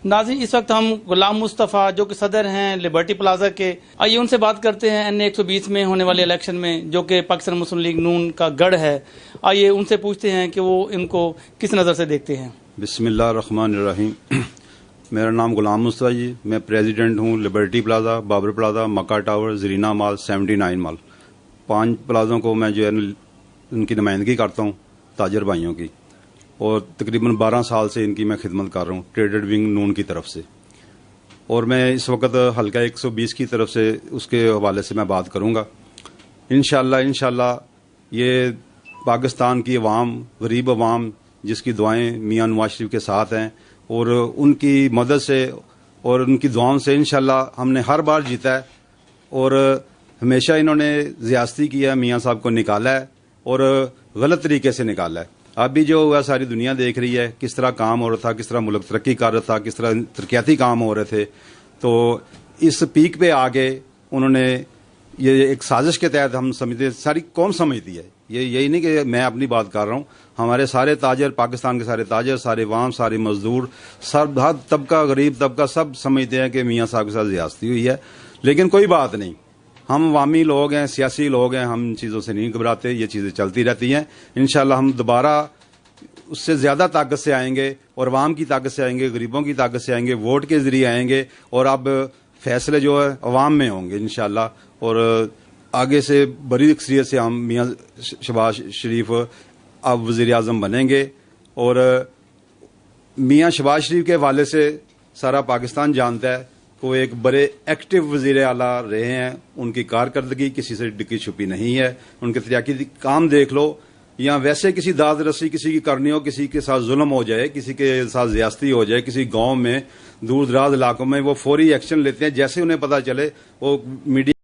ناظرین، اس وقت ہم غلام مصطفیٰ جو کہ صدر ہیں لبرٹی پلازا کے، آئیے ان سے بات کرتے ہیں این 120 میں ہونے والے الیکشن میں، جو کہ پاکستان مسلم لیگ نون کا گڑھ ہے۔ آئیے ان سے پوچھتے ہیں کہ وہ ان کو کس نظر سے دیکھتے ہیں۔ بسم اللہ الرحمن الرحیم۔ میرا نام غلام مصطفیٰ جی، میں پریزیڈنٹ ہوں لبرٹی پلازا، بابر پلازا، مکہ ٹاور، زرینہ مال، 79 مال۔ 5 پلازوں کو میں جو ہے ان کی نمائندگی کرتا ہوں، تاجر بھائیوں کی، اور تقریباً 12 سال سے ان کی میں خدمت کر رہا ہوں ٹریڈڈ ونگ نون کی طرف سے، اور میں اس وقت حلقہ 120 کی طرف سے اس کے حوالے سے میں بات کروں گا۔ انشاءاللہ یہ پاکستان کی عوام، غریب عوام جس کی دعائیں میاں نواز شریف کے ساتھ ہیں، اور ان کی مدد سے اور ان کی دعاؤں سے انشاءاللہ ہم نے ہر بار جیتا ہے، اور ہمیشہ انہوں نے زیاستی کیا، میاں صاحب کو نکالا ہے اور غلط طریقے سے نکالا ہے۔ ابھی جو ہوا ساری دنیا دیکھ رہی ہے کس طرح کام ہو رہا تھا، کس طرح ملک ترقی کر رہا تھا، کس طرح ترقیاتی کام ہو رہے تھے، تو اس پیک پہ آگے انہوں نے یہ ایک سازش کے تحت، ہم سمجھتے، ساری قوم سمجھتی ہے، یہی نہیں کہ میں اپنی بات کر رہا ہوں، ہمارے سارے تاجر، پاکستان کے سارے تاجر، سارے عوام، سارے مزدور، سب ہر طبقہ، غریب طبقہ، سب سمجھتے ہیں کہ میاں صاحب کے ساتھ زیاستی ہوئی ہے۔ لیکن کوئی بات نہیں، ہم عوامی لوگ ہیں، سیاسی لوگ ہیں، ہم ان چیزوں سے نہیں گھبراتے، یہ چیزیں چلتی رہتی ہیں۔ انشاءاللہ ہم دوبارہ اس سے زیادہ طاقت سے آئیں گے، اور عوام کی طاقت سے آئیں گے، غریبوں کی طاقت سے آئیں گے، ووٹ کے ذریعے آئیں گے، اور اب فیصلے جو ہے عوام میں ہوں گے انشاءاللہ، اور آگے سے بڑی اکثریت سے ہم میاں شہباز شریف اب وزیر اعظم بنیں گے۔ اور میاں شہباز شریف کے حوالے سے سارا پاکستان جانتا ہے کہ وہ ایک بڑے ایکٹیو وزیر اعلیٰ رہے ہیں، ان کی کارکردگی کسی سے ڈکی چھپی نہیں ہے، ان کے ترقیاتی کام دیکھ لو، یا ویسے کسی داد رسی کسی کی کرنی ہو، کسی کے ساتھ ظلم ہو جائے، کسی کے ساتھ زیاستی ہو جائے کسی گاؤں میں، دور دراز علاقوں میں، وہ فوری ایکشن لیتے ہیں، جیسے انہیں پتہ چلے وہ میڈیا